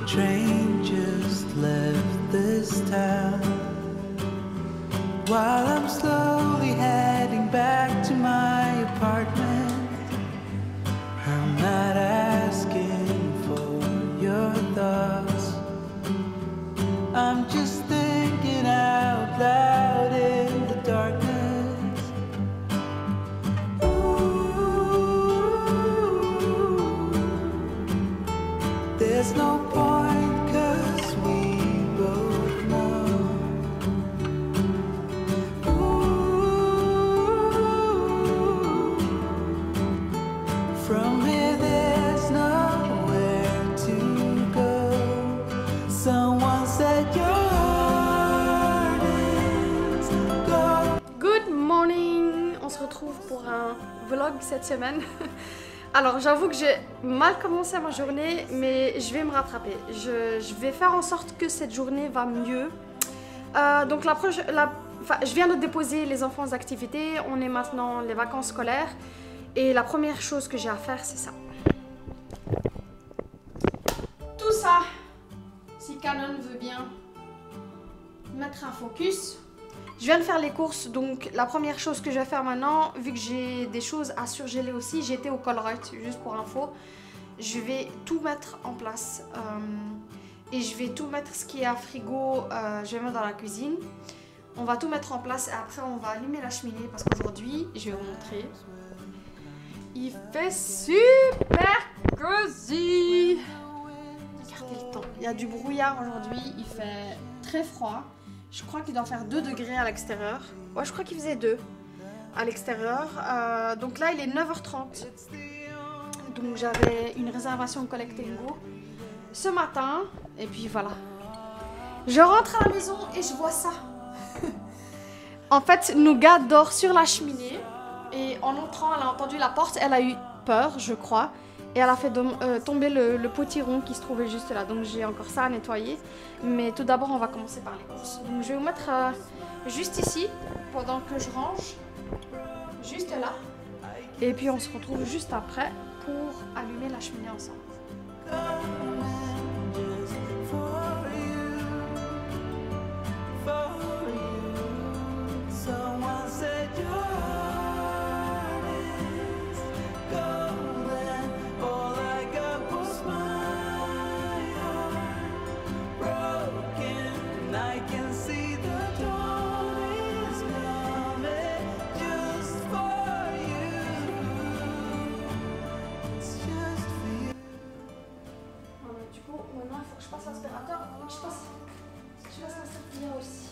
Train just left this town while I'm slowly heading back to my apartment. I'm not asking for your thoughts, I'm just thinking out loud in the darkness. Ooh, there's no point. Pour un vlog cette semaine. Alors j'avoue que j'ai mal commencé ma journée, mais je vais me rattraper. Je vais faire en sorte que cette journée va mieux. Donc je viens de déposer les enfants aux activités. On est maintenant les vacances scolaires et la première chose que j'ai à faire, c'est ça. Tout ça, si Canon veut bien mettre un focus. Je viens de faire les courses, donc la première chose que je vais faire maintenant, vu que j'ai des choses à surgeler aussi, j'ai été au Colruyt, juste pour info, je vais tout mettre en place et je vais tout mettre ce qui est à frigo, je vais mettre dans la cuisine. On va tout mettre en place et après on va allumer la cheminée parce qu'aujourd'hui, je vais vous montrer, il fait super cosy. Regardez le temps, il y a du brouillard aujourd'hui, il fait très froid. Je crois qu'il doit faire 2 degrés à l'extérieur. Ouais, je crois qu'il faisait 2 à l'extérieur. Donc là, il est 9h30. Donc j'avais une réservation Collect & Go ce matin. Et puis voilà. Je rentre à la maison et je vois ça. En fait, Nougat dort sur la cheminée. Et en entrant, elle a entendu la porte. Elle a eu peur, je crois. Et elle a fait tomber le potiron qui se trouvait juste là. Donc j'ai encore ça à nettoyer. Mais tout d'abord, on va commencer par les courses. Donc je vais vous mettre juste ici, pendant que je range. Juste là. Et puis on se retrouve juste après pour allumer la cheminée ensemble. Maintenant, il faut que je passe l'aspirateur et que je passe la serpillière aussi.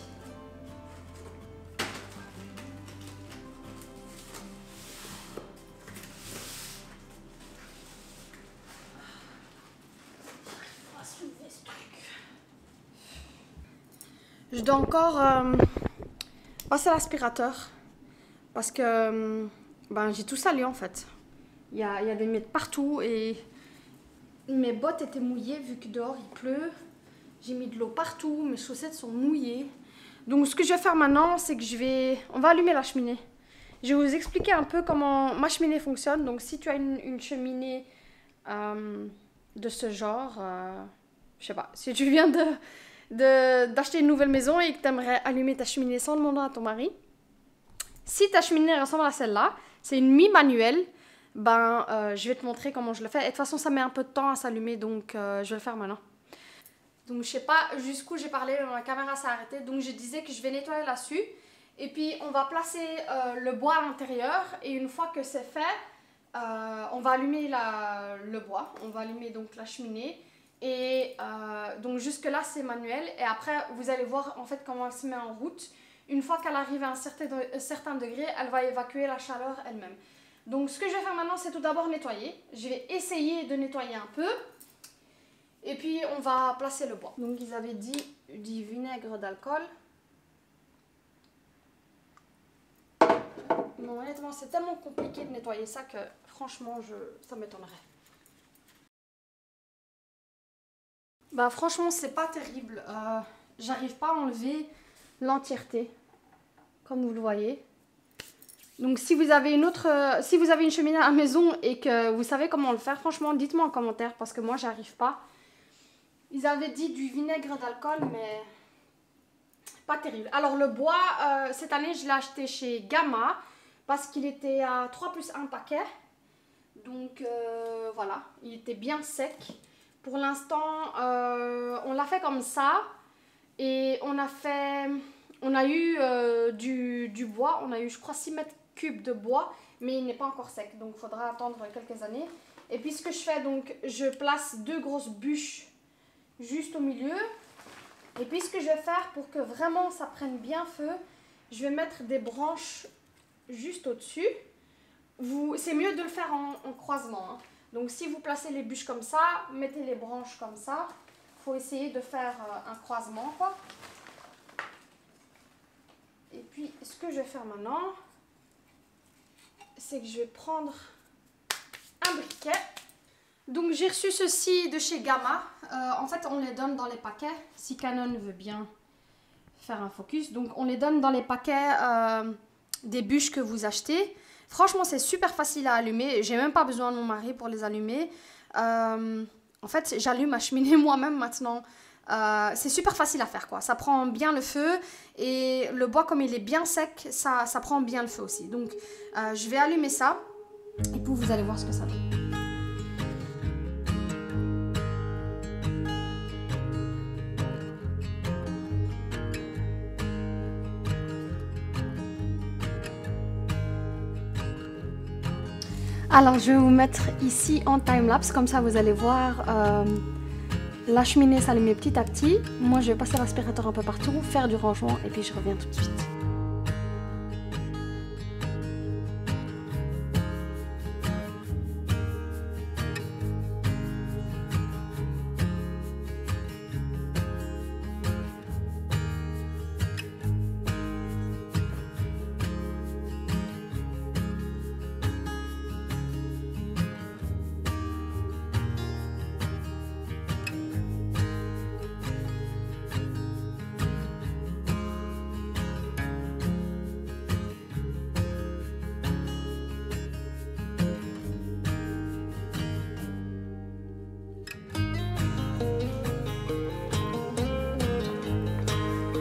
On va soulever ce truc. Je dois encore passer l'aspirateur parce que j'ai tout sali en fait. Il y a des miettes partout et mes bottes étaient mouillées vu que dehors il pleut. J'ai mis de l'eau partout, mes chaussettes sont mouillées. Donc ce que je vais faire maintenant, c'est que on va allumer la cheminée. Je vais vous expliquer un peu comment ma cheminée fonctionne. Donc si tu as une cheminée de ce genre, je sais pas, si tu viens d'acheter une nouvelle maison et que tu aimerais allumer ta cheminée sans demander à ton mari, si ta cheminée ressemble à celle-là, c'est une mi-manuelle. Je vais te montrer comment je le fais. Et de toute façon, ça met un peu de temps à s'allumer, donc je vais le faire maintenant. Donc, je sais pas jusqu'où j'ai parlé, mais ma caméra s'est arrêtée. Donc, je disais que je vais nettoyer là-dessus. Et puis, on va placer le bois à l'intérieur. Et une fois que c'est fait, on va allumer le bois. On va allumer donc la cheminée. Et donc, jusque-là, c'est manuel. Et après, vous allez voir en fait comment elle se met en route. Une fois qu'elle arrive à un certain degré, elle va évacuer la chaleur elle-même. Donc ce que je vais faire maintenant, c'est tout d'abord nettoyer. Je vais essayer de nettoyer un peu. Et puis on va placer le bois. Donc ils avaient dit du vinaigre d'alcool. Non, honnêtement, c'est tellement compliqué de nettoyer ça que franchement, ça m'étonnerait. Bah franchement, c'est pas terrible. J'arrive pas à enlever l'entièreté, comme vous le voyez. Donc si vous avez une cheminée à la maison et que vous savez comment le faire, franchement, dites-moi en commentaire parce que moi, j'arrive pas. Ils avaient dit du vinaigre d'alcool, mais pas terrible. Alors le bois, cette année, je l'ai acheté chez Gamma parce qu'il était à 3 plus 1 paquet. Donc voilà, il était bien sec. Pour l'instant, on l'a fait comme ça et on a eu du bois, on a eu je crois 6 mètres cubes de bois, mais il n'est pas encore sec, donc il faudra attendre quelques années. Et puis ce que je fais, donc je place 2 grosses bûches juste au milieu. Et puis ce que je vais faire pour que vraiment ça prenne bien feu, je vais mettre des branches juste au-dessus. C'est mieux de le faire en croisement, hein. Donc si vous placez les bûches comme ça, mettez les branches comme ça. Il faut essayer de faire un croisement, quoi. Et puis ce que je vais faire maintenant, c'est que je vais prendre un briquet. Donc j'ai reçu ceci de chez Gamma. En fait on les donne dans les paquets, si Canon veut bien faire un focus. Donc on les donne dans les paquets des bûches que vous achetez. Franchement, c'est super facile à allumer. J'ai même pas besoin de mon mari pour les allumer. En fait, j'allume ma cheminée moi-même maintenant. C'est super facile à faire, quoi. Ça prend bien le feu. Et le bois, comme il est bien sec, ça prend bien le feu aussi. Donc, je vais allumer ça. Et puis, vous allez voir ce que ça donne. Alors je vais vous mettre ici en time-lapse, comme ça vous allez voir la cheminée s'allumer petit à petit. Moi je vais passer l'aspirateur un peu partout, faire du rangement et puis je reviens tout de suite.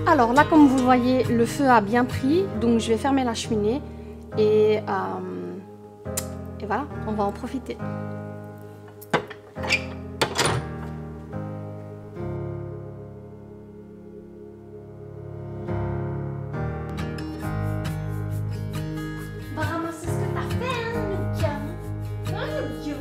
Alors là, comme vous voyez, le feu a bien pris, donc je vais fermer la cheminée et voilà, on va en profiter. Va ramasser ce que t'as fait, hein, le gars. Hein, le gars.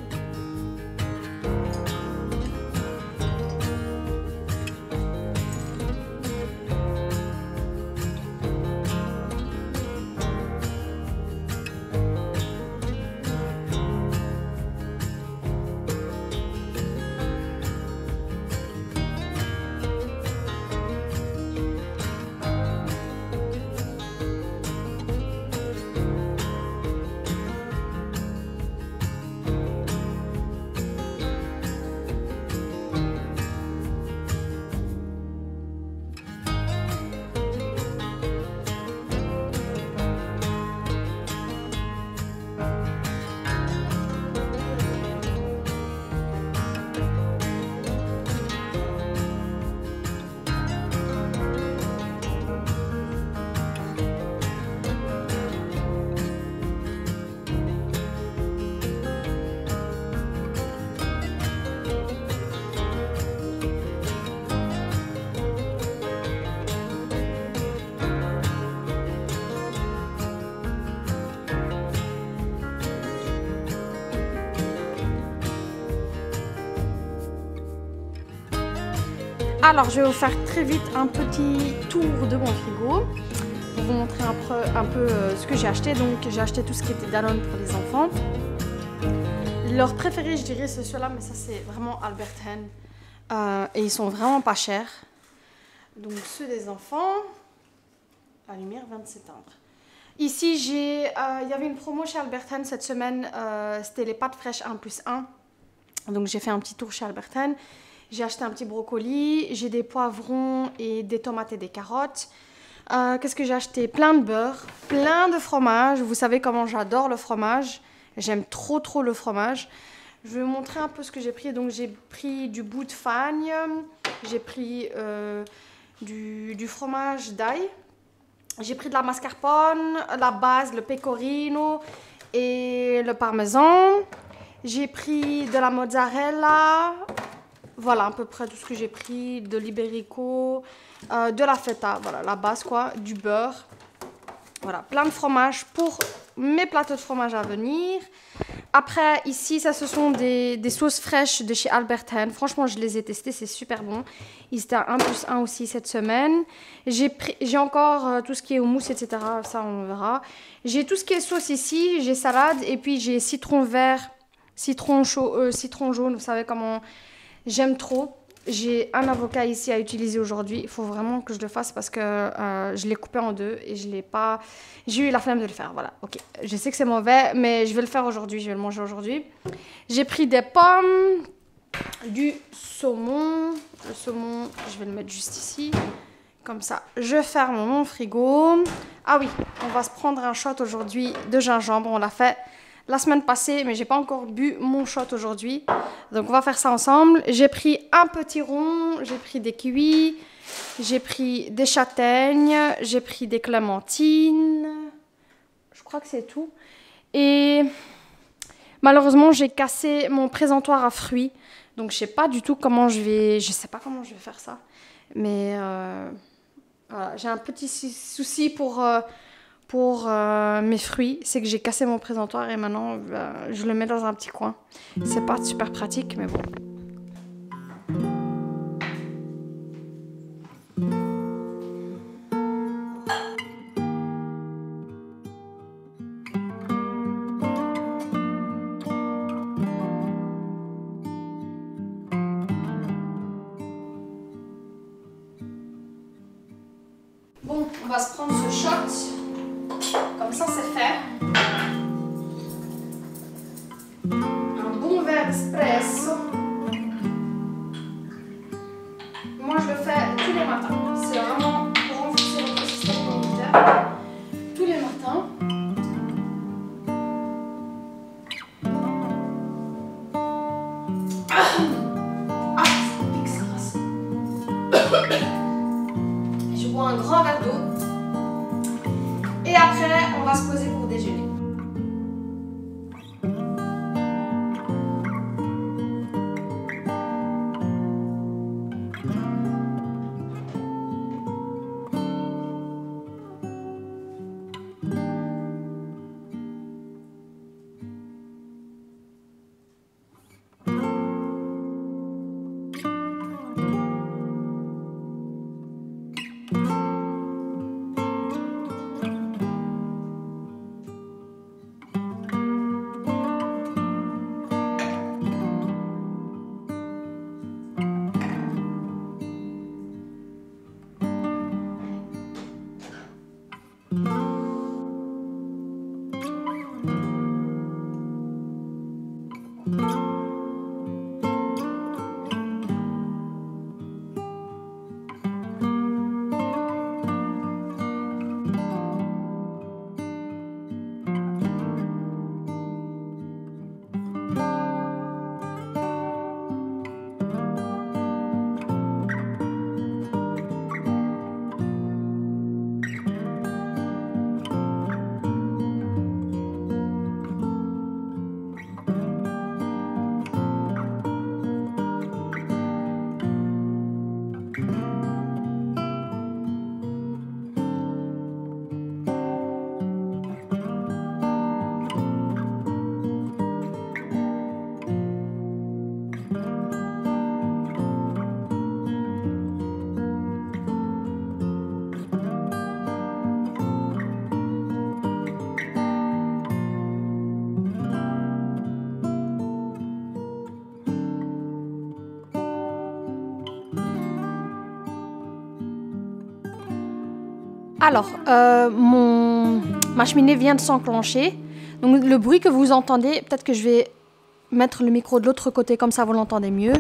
Alors je vais vous faire très vite un petit tour de mon frigo pour vous montrer un peu ce que j'ai acheté. Donc j'ai acheté tout ce qui était Danone pour les enfants. Leur préféré je dirais c'est ceux-là, mais ça c'est vraiment Albert Heijn. Et ils sont vraiment pas chers. Donc ceux des enfants, la lumière vient de s'éteindre. Ici, il y avait une promo chez Alberten cette semaine. C'était les pâtes fraîches 1+1. Donc j'ai fait un petit tour chez Alberten. J'ai acheté un petit brocoli. J'ai des poivrons et des tomates et des carottes. Qu'est-ce que j'ai acheté? Plein de beurre, plein de fromage. Vous savez comment j'adore le fromage. J'aime trop trop le fromage. Je vais vous montrer un peu ce que j'ai pris. Donc j'ai pris du bout de fagne. J'ai pris du fromage d'ail. J'ai pris de la mascarpone, la base, le pecorino et le parmesan. J'ai pris de la mozzarella. Voilà à peu près tout ce que j'ai pris. De l'iberico, de la feta, voilà la base quoi, du beurre. Voilà, plein de fromage pour mes plateaux de fromage à venir. Après, ici, ça, ce sont des sauces fraîches de chez Alberten. Franchement, je les ai testées, c'est super bon. Ils étaient à 1+1 aussi cette semaine. J'ai encore tout ce qui est houmous, etc. Ça, on verra. J'ai tout ce qui est sauce ici. J'ai salade et puis j'ai citron vert, citron chaud, citron jaune. Vous savez comment j'aime trop. J'ai un avocat ici à utiliser aujourd'hui. Il faut vraiment que je le fasse parce que je l'ai coupé en deux et je l'ai pas... J'ai eu la flemme de le faire, voilà. Ok, je sais que c'est mauvais, mais je vais le faire aujourd'hui. Je vais le manger aujourd'hui. J'ai pris des pommes, du saumon. Le saumon, je vais le mettre juste ici. Comme ça, je ferme mon frigo. Ah oui, on va se prendre un shot aujourd'hui de gingembre. On l'a fait la semaine passée, mais j'ai pas encore bu mon shot aujourd'hui. Donc on va faire ça ensemble. J'ai pris un petit rond, j'ai pris des kiwis, j'ai pris des châtaignes, j'ai pris des clémentines. Je crois que c'est tout. Et malheureusement, j'ai cassé mon présentoir à fruits. Donc je sais pas du tout comment je sais pas comment je vais faire ça. Mais voilà, j'ai un petit souci pour mes fruits, c'est que j'ai cassé mon présentoir et maintenant je le mets dans un petit coin. C'est pas super pratique, mais bon. Bon, on va se prendre ce shot. Comme ça, c'est fait. Un bon verre d'espresso. Moi, je le fais tous les matins. C'est vraiment pour renforcer notre système immunitaire. Tous les matins. Ah, ça pique, ça passe. Je bois un grand verre d'eau. Et après, on va se poser pour déjeuner. Alors, ma cheminée vient de s'enclencher. Donc le bruit que vous entendez, peut-être que je vais mettre le micro de l'autre côté, comme ça vous l'entendez mieux.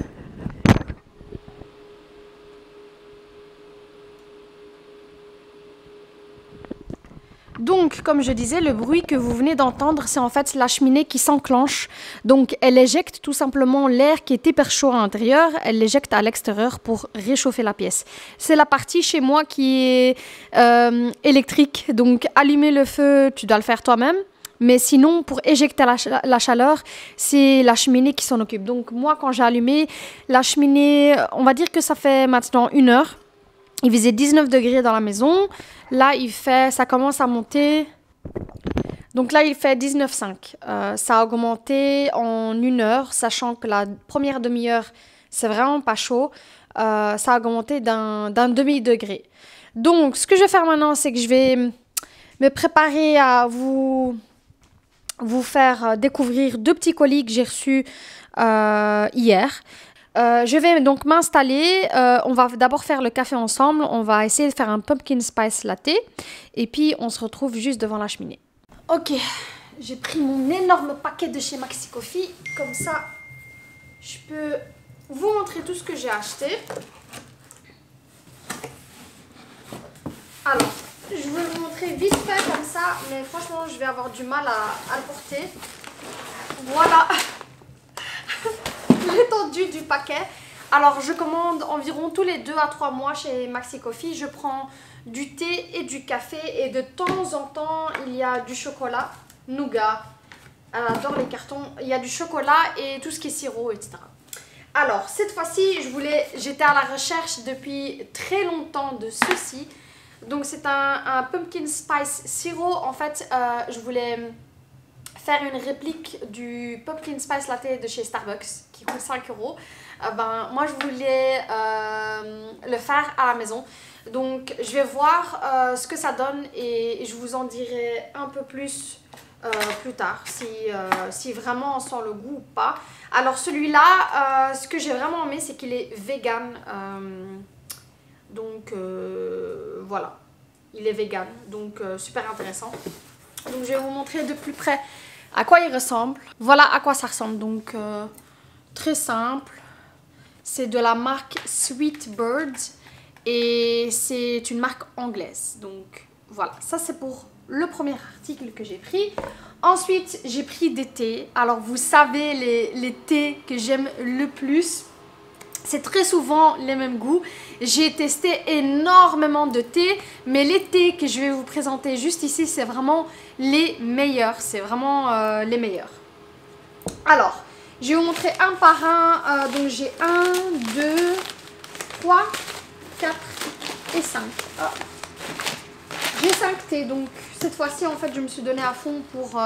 Donc, comme je disais, le bruit que vous venez d'entendre, c'est en fait la cheminée qui s'enclenche. Donc, elle éjecte tout simplement l'air qui est hyper chaud à l'intérieur, elle l'éjecte à l'extérieur pour réchauffer la pièce. C'est la partie chez moi qui est électrique. Donc, allumer le feu, tu dois le faire toi-même. Mais sinon, pour éjecter la chaleur, c'est la cheminée qui s'en occupe. Donc, moi, quand j'ai allumé la cheminée, on va dire que ça fait maintenant 1 heure. Il faisait 19 degrés dans la maison. Là, ça commence à monter. Donc là, il fait 19,5. Ça a augmenté en 1 heure, sachant que la première demi-heure, c'est vraiment pas chaud. Ça a augmenté d'un demi-degré. Donc, ce que je vais faire maintenant, c'est que je vais me préparer à vous faire découvrir 2 petits colis que j'ai reçus hier. Je vais donc m'installer, on va d'abord faire le café ensemble, on va essayer de faire un pumpkin spice latte et puis on se retrouve juste devant la cheminée. Ok, j'ai pris mon énorme paquet de chez Maxi Coffee, comme ça je peux vous montrer tout ce que j'ai acheté. Alors, je vais vous montrer vite fait comme ça, mais franchement je vais avoir du mal à le porter. Voilà l'étendue du paquet. Alors je commande environ tous les 2 à 3 mois chez Maxi Coffee. Je prends du thé et du café et de temps en temps il y a du chocolat, nougat. Elle adore les cartons. Il y a du chocolat et tout ce qui est sirop, etc. Alors cette fois-ci j'étais à la recherche depuis très longtemps de ceci. Donc c'est un pumpkin spice sirop. En fait je voulais faire une réplique du pumpkin spice latte de chez Starbucks qui coûte 5 €. Moi je voulais le faire à la maison. Donc je vais voir ce que ça donne et je vous en dirai un peu plus plus tard si vraiment on sent le goût ou pas. Alors celui-là, ce que j'ai vraiment aimé, c'est qu'il est vegan. Voilà, il est vegan, donc super intéressant. Donc je vais vous montrer de plus près à quoi il ressemble. Voilà à quoi ça ressemble. Donc très simple. C'est de la marque Sweet Birds et c'est une marque anglaise. Donc voilà, ça c'est pour le premier article que j'ai pris. Ensuite, j'ai pris des thés. Alors vous savez les thés que j'aime le plus. C'est très souvent les mêmes goûts. J'ai testé énormément de thés, mais les thés que je vais vous présenter juste ici, c'est vraiment les meilleurs. C'est vraiment les meilleurs. Alors, je vais vous montrer un par un. Donc j'ai 1, 2, 3, 4 et 5. Ah. J'ai 5 thés, donc cette fois-ci, en fait, je me suis donné à fond pour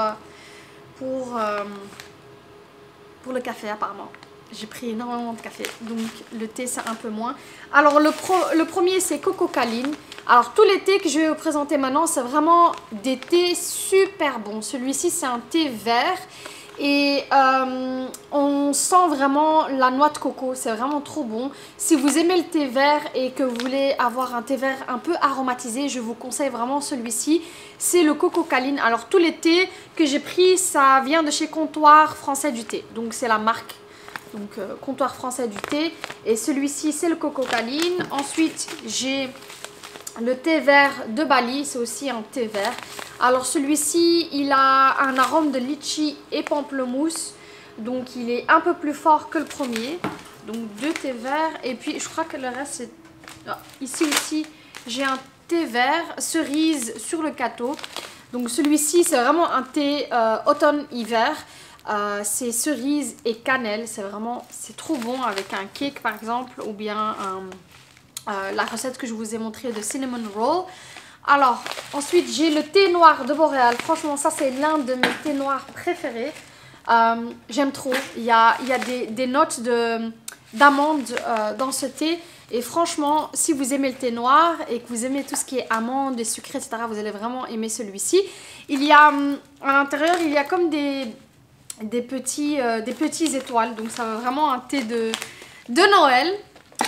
le café, apparemment. J'ai pris énormément de café, donc le thé c'est un peu moins. Alors le premier c'est Coco Caline. Alors tous les thés que je vais vous présenter maintenant, c'est vraiment des thés super bons. Celui-ci c'est un thé vert et on sent vraiment la noix de coco. C'est vraiment trop bon. Si vous aimez le thé vert et que vous voulez avoir un thé vert un peu aromatisé, je vous conseille vraiment celui-ci. C'est le Coco Caline. Alors tous les thés que j'ai pris, ça vient de chez Comptoir Français du Thé. Donc c'est la marque. Donc Comptoir Français du Thé. Et celui-ci c'est le Coco Caline. Ensuite j'ai le thé vert de Bali. C'est aussi un thé vert. Alors celui-ci il a un arôme de litchi et pamplemousse. Donc il est un peu plus fort que le premier. Donc 2 thés verts. Et puis je crois que le reste c'est... Ah, ici aussi j'ai un thé vert cerise sur le gâteau. Donc celui-ci c'est vraiment un thé automne-hiver. C'est cerise et cannelle, c'est trop bon avec un cake par exemple ou bien la recette que je vous ai montrée de cinnamon roll. Alors ensuite j'ai le thé noir de Boréal. Franchement ça c'est l'un de mes thés noirs préférés. J'aime trop. Il y a des notes d'amande dans ce thé. Et franchement, si vous aimez le thé noir et que vous aimez tout ce qui est amandes et sucré, etc., vous allez vraiment aimer celui-ci. Il y a à l'intérieur, il y a comme des petits étoiles. Donc ça va vraiment un thé de Noël.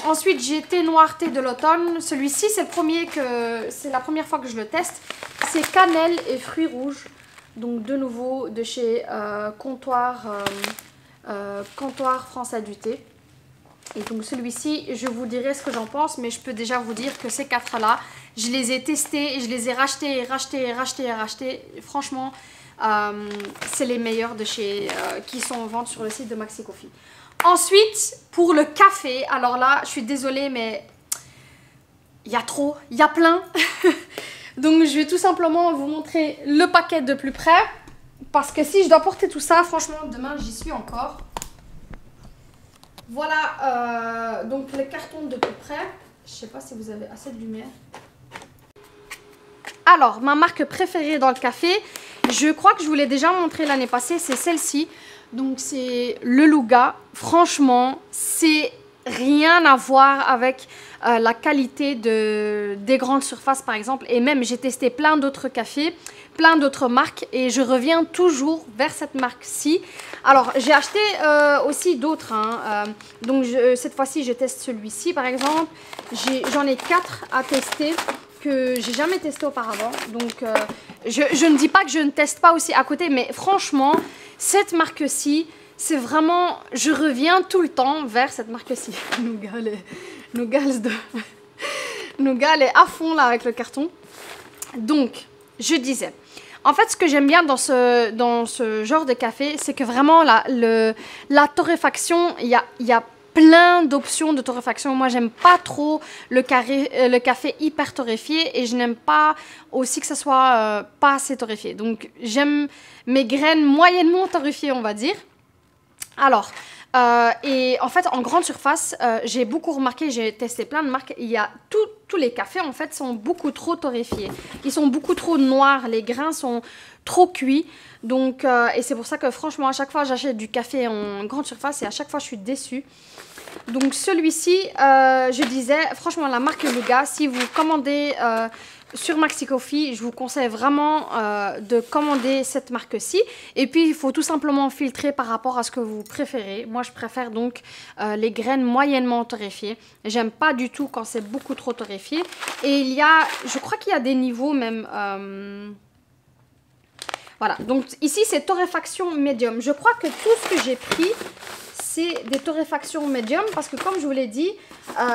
Ensuite, j'ai thé noir, thé de l'automne. Celui-ci, c'est la première fois que je le teste. C'est cannelle et fruits rouges. Donc de nouveau de chez Comptoir français du thé. Et donc celui-ci, je vous dirai ce que j'en pense, mais je peux déjà vous dire que ces 4-là, je les ai testés et je les ai rachetés. Franchement, c'est les meilleurs de chez qui sont en vente sur le site de Maxi Coffee. Ensuite, pour le café, alors là, je suis désolée, mais il y a trop, il y a plein. Donc je vais tout simplement vous montrer le paquet de plus près. Parce que si je dois porter tout ça, franchement, demain, j'y suis encore. Voilà, donc les cartons de plus près. Je sais pas si vous avez assez de lumière. Alors, ma marque préférée dans le café, je crois que je vous l'ai déjà montré l'année passée, c'est celle-ci. Donc, c'est le Louga. Franchement, c'est rien à voir avec la qualité des grandes surfaces, par exemple. Et même, j'ai testé plein d'autres cafés, plein d'autres marques. Et je reviens toujours vers cette marque-ci. Alors, j'ai acheté aussi d'autres. Donc, cette fois-ci, je teste celui-ci, par exemple. J'en ai 4 à tester que j'ai jamais testé auparavant. Donc, je ne dis pas que je ne teste pas aussi à côté. Mais franchement, cette marque-ci, c'est vraiment... Je reviens tout le temps vers cette marque-ci. Nougat est à fond là avec le carton. Donc, je disais... En fait, ce que j'aime bien dans ce genre de café, c'est que vraiment la torréfaction, il y a plein d'options de torréfaction. Moi, j'aime pas trop le café hyper torréfié et je n'aime pas aussi que ça soit pas assez torréfié. Donc, j'aime mes graines moyennement torréfiées, on va dire. Alors, et en fait, en grande surface, j'ai beaucoup remarqué, j'ai testé plein de marques, il y a tous les cafés, en fait, sont beaucoup trop torréfiés. Ils sont beaucoup trop noirs, les grains sont trop cuits. Donc, et c'est pour ça que, franchement, à chaque fois, j'achète du café en grande surface et à chaque fois, je suis déçue. Donc, celui-ci, je disais, franchement, la marque Louga, si vous commandez... sur Maxi Coffee, je vous conseille vraiment de commander cette marque-ci. Et puis, il faut tout simplement filtrer par rapport à ce que vous préférez. Moi, je préfère donc les graines moyennement torréfiées. J'aime pas du tout quand c'est beaucoup trop torréfié. Et il y a, je crois qu'il y a des niveaux même... Voilà, donc ici, c'est torréfaction médium. Je crois que tout ce que j'ai pris... c'est des torréfactions médium parce que comme je vous l'ai dit,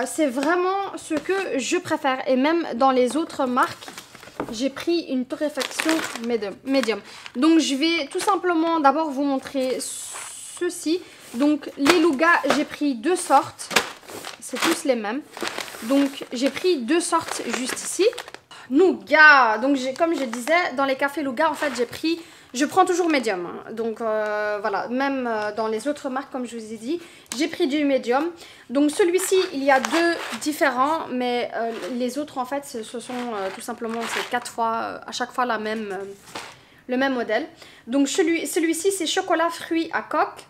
c'est vraiment ce que je préfère. Et même dans les autres marques, j'ai pris une torréfaction médium. Donc je vais tout simplement d'abord vous montrer ceci. Donc les Louga, j'ai pris 2 sortes. C'est tous les mêmes. Donc j'ai pris 2 sortes juste ici. Nougat, donc comme je disais, dans les cafés Louga, en fait j'ai pris... Je prends toujours médium, hein. Donc voilà, même dans les autres marques, comme je vous ai dit, j'ai pris du médium. Donc celui-ci, il y a 2 différents, mais les autres, en fait, ce sont tout simplement, c'est 4 fois, à chaque fois le même modèle. Donc celui-ci, c'est chocolat fruits à coque.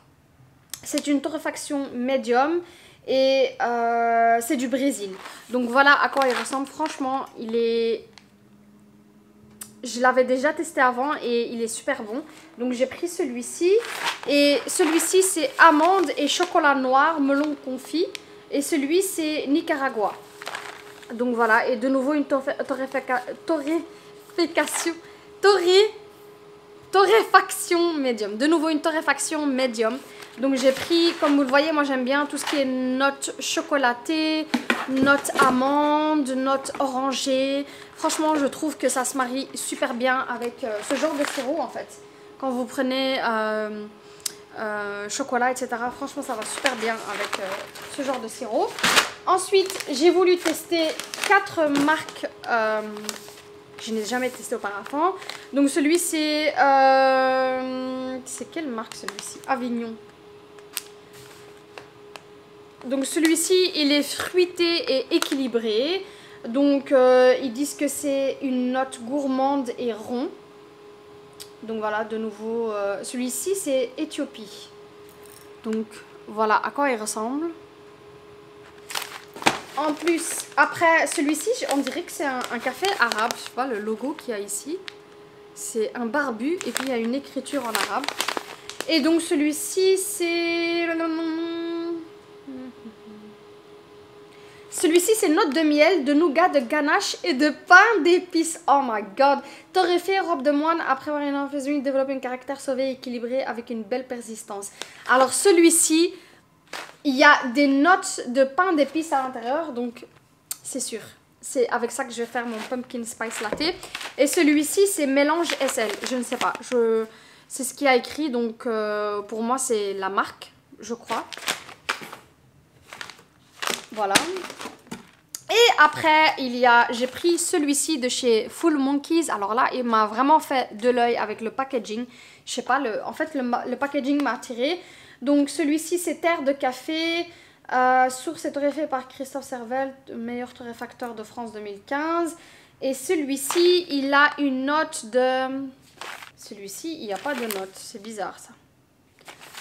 C'est une torréfaction médium et c'est du Brésil. Donc voilà à quoi il ressemble. Franchement, il est... Je l'avais déjà testé avant et il est super bon. Donc j'ai pris celui-ci. Et celui-ci c'est amande et chocolat noir, melon confit. Et celui c'est Nicaragua. Donc voilà. Et de nouveau une torréfaction médium. De nouveau une torréfaction médium. Donc j'ai pris, comme vous le voyez, moi j'aime bien tout ce qui est notes chocolatées, notes amandes, notes orangées. Franchement, je trouve que ça se marie super bien avec ce genre de sirop en fait. Quand vous prenez chocolat, etc. Franchement, ça va super bien avec ce genre de sirop. Ensuite, j'ai voulu tester 4 marques que je n'ai jamais testé auparavant. Donc celui c'est... c'est quelle marque celui-ci? Avignon. Donc celui-ci, il est fruité et équilibré. Donc ils disent que c'est une note gourmande et rond. Donc voilà, de nouveau, celui-ci c'est Éthiopie. Donc voilà à quoi il ressemble. En plus, après celui-ci, on dirait que c'est un café arabe. Je sais pas, le logo qu'il y a ici. C'est un barbu et puis il y a une écriture en arabe. Et donc celui-ci c'est... Celui-ci, c'est note de miel, de nougat, de ganache et de pain d'épices. Oh my god. Torréfié, robe de moine, après avoir une infusion, développer un caractère sauvé et équilibré avec une belle persistance. Alors celui-ci, il y a des notes de pain d'épices à l'intérieur, donc c'est sûr. C'est avec ça que je vais faire mon pumpkin spice latte. Et celui-ci, c'est mélange SL. Je ne sais pas. C'est ce qu'il y a écrit, donc pour moi, c'est la marque, je crois. Voilà. Et après, j'ai pris celui-ci de chez Full Monkeys. Alors là, il m'a vraiment fait de l'œil avec le packaging. Je sais pas, en fait, le packaging m'a attiré. Donc celui-ci, c'est terre de café. Source est torréfié par Christophe Servel, meilleur torréfacteur de France 2015. Et celui-ci, il a une note de... Celui-ci, il n'y a pas de note. C'est bizarre, ça.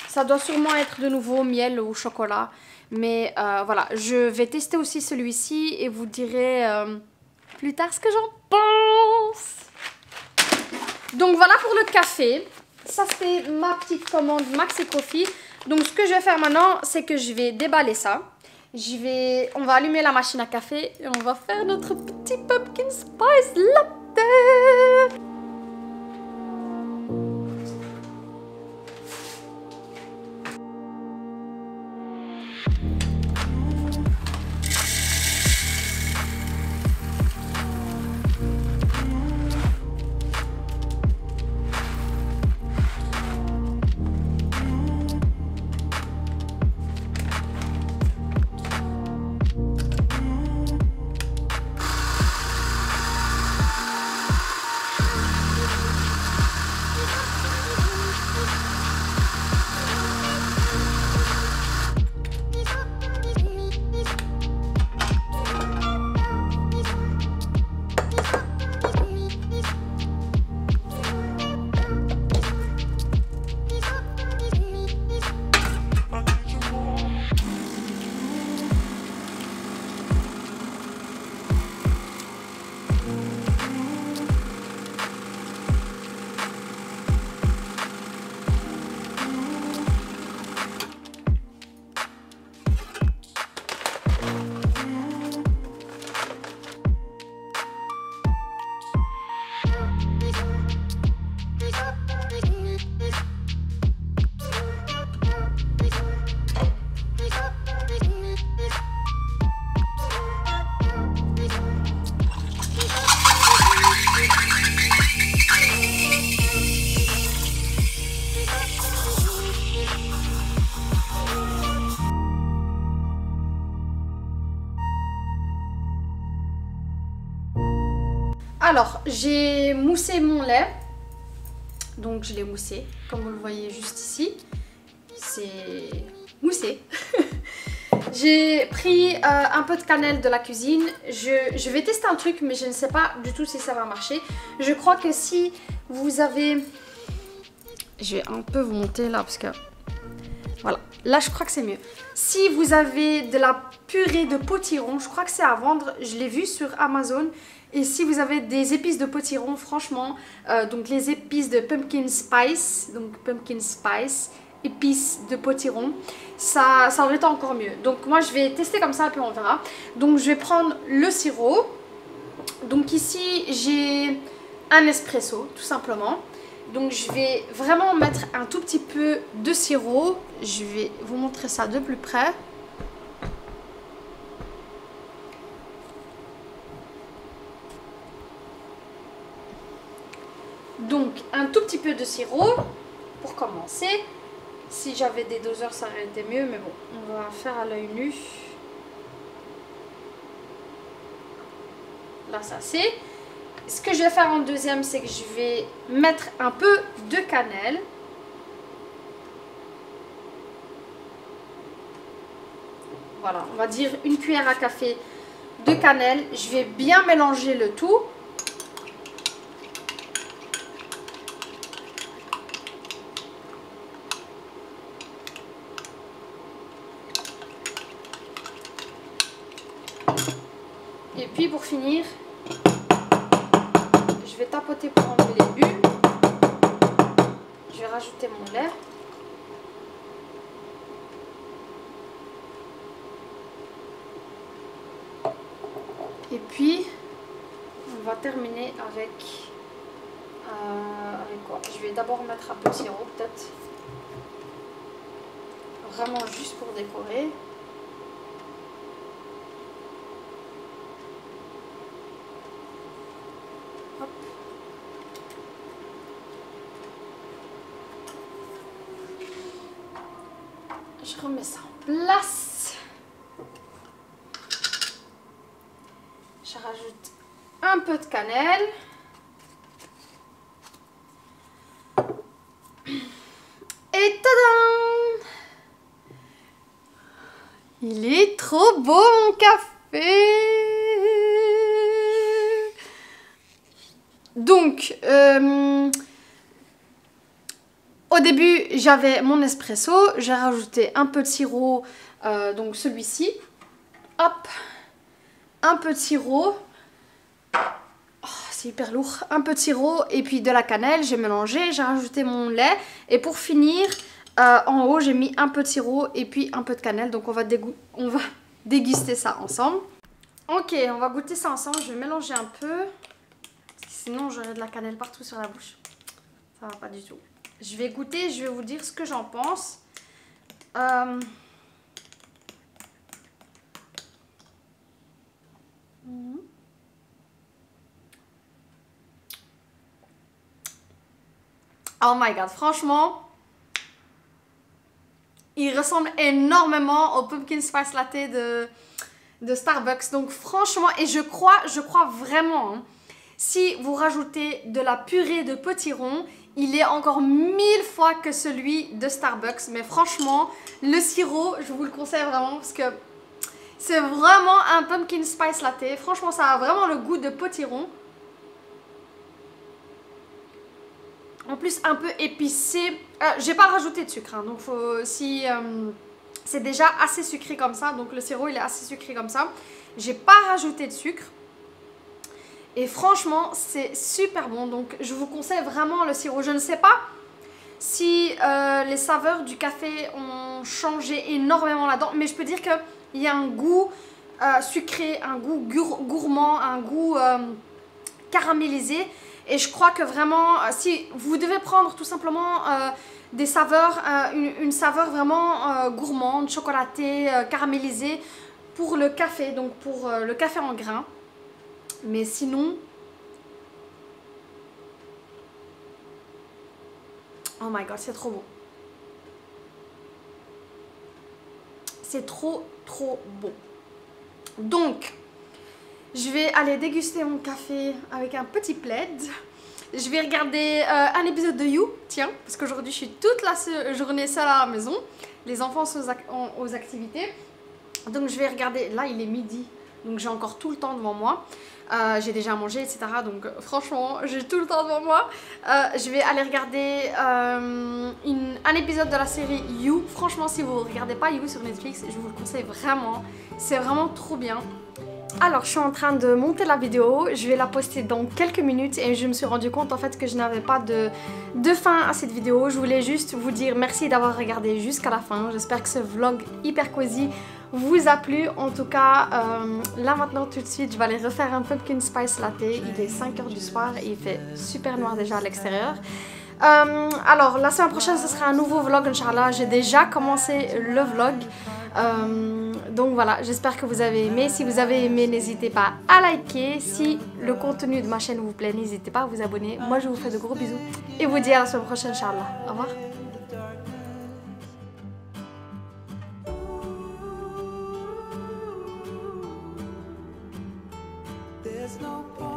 Ça doit sûrement être de nouveau miel ou chocolat. Mais voilà, je vais tester aussi celui-ci et vous direz plus tard ce que j'en pense. Donc voilà pour le café. Ça, c'était ma petite commande Maxi Coffee. Donc ce que je vais faire maintenant, c'est que je vais déballer ça. On va allumer la machine à café et on va faire notre petit pumpkin spice latte. Alors, j'ai moussé mon lait. Donc, je l'ai moussé, comme vous le voyez juste ici. C'est moussé. J'ai pris un peu de cannelle de la cuisine. Je vais tester un truc, mais je ne sais pas du tout si ça va marcher. Je crois que si vous avez... Je vais un peu vous monter là, parce que... Voilà, là je crois que c'est mieux. Si vous avez de la purée de potiron, je crois que c'est à vendre. Je l'ai vu sur Amazon. Et si vous avez des épices de potiron, franchement, donc les épices de pumpkin spice, épices de potiron, ça aurait été encore mieux. Donc moi je vais tester comme ça, puis on verra. Donc je vais prendre le sirop. Donc ici j'ai un espresso, tout simplement. Donc je vais vraiment mettre un tout petit peu de sirop. Je vais vous montrer ça de plus près. Donc un tout petit peu de sirop pour commencer. Si j'avais des doseurs ça aurait été mieux, mais bon, on va faire à l'œil nu. Là ça c'est. Ce que je vais faire en deuxième, c'est que je vais mettre un peu de cannelle. Voilà, on va dire une cuillère à café de cannelle. Je vais bien mélanger le tout. Et puis pour finir, je vais tapoter pour enlever les bulles. Je vais rajouter mon lait. Et puis, on va terminer avec quoi? Je vais d'abord mettre un peu de sirop, peut-être. Vraiment juste pour décorer. Hop. Je remets ça en place. Je rajoute un peu de cannelle. Et tadam! Il est trop beau mon café! Donc, au début, j'avais mon espresso. J'ai rajouté un peu de sirop, donc celui-ci. Hop! Un peu de sirop. Oh, c'est hyper lourd. Un peu de sirop et puis de la cannelle. J'ai mélangé, j'ai rajouté mon lait. Et pour finir, en haut, j'ai mis un peu de sirop et puis un peu de cannelle. Donc on va déguster ça ensemble. Ok, on va goûter ça ensemble. Je vais mélanger un peu. Sinon, j'aurai de la cannelle partout sur la bouche. Ça va pas du tout. Je vais goûter, je vais vous dire ce que j'en pense. Oh my god, franchement, il ressemble énormément au Pumpkin Spice Latte de Starbucks. Donc franchement, et je crois vraiment, hein, si vous rajoutez de la purée de potiron, il est encore 1000 fois que celui de Starbucks. Mais franchement, le sirop, je vous le conseille vraiment parce que c'est vraiment un Pumpkin Spice Latte. Franchement, ça a vraiment le goût de potiron. En plus, un peu épicé. J'ai pas rajouté de sucre, hein, donc c'est déjà assez sucré comme ça. Donc le sirop, il est assez sucré comme ça. J'ai pas rajouté de sucre. Et franchement, c'est super bon. Donc je vous conseille vraiment le sirop. Je ne sais pas si les saveurs du café ont changé énormément là-dedans. Mais je peux dire qu'il y a un goût sucré, un goût gourmand, un goût caramélisé. Et je crois que vraiment, si vous devez prendre tout simplement des saveurs, une saveur vraiment gourmande, chocolatée, caramélisée pour le café, donc pour le café en grains. Mais sinon, oh my god, c'est trop bon. C'est trop bon. Donc, je vais aller déguster mon café avec un petit plaid. Je vais regarder un épisode de You, tiens, parce qu'aujourd'hui je suis toute la journée seule à la maison. Les enfants sont aux activités. Donc je vais regarder, là il est midi, donc j'ai encore tout le temps devant moi. J'ai déjà mangé, etc. Donc franchement, j'ai tout le temps devant moi. Je vais aller regarder un épisode de la série You. Franchement, si vous ne regardez pas You sur Netflix, je vous le conseille vraiment. C'est vraiment trop bien. Alors, je suis en train de monter la vidéo, je vais la poster dans quelques minutes et je me suis rendu compte en fait que je n'avais pas de fin à cette vidéo. Je voulais juste vous dire merci d'avoir regardé jusqu'à la fin. J'espère que ce vlog hyper cosy vous a plu. En tout cas, là maintenant tout de suite, je vais aller refaire un Pumpkin Spice Latte. Il est 5 h du soir et il fait super noir déjà à l'extérieur. Alors, la semaine prochaine, ce sera un nouveau vlog, Inch'Allah. J'ai déjà commencé le vlog. Donc voilà, j'espère que vous avez aimé. Si vous avez aimé, n'hésitez pas à liker. Si le contenu de ma chaîne vous plaît, n'hésitez pas à vous abonner. Moi, je vous fais de gros bisous et vous dis à la semaine prochaine, Inch'Allah. Au revoir. There's no point.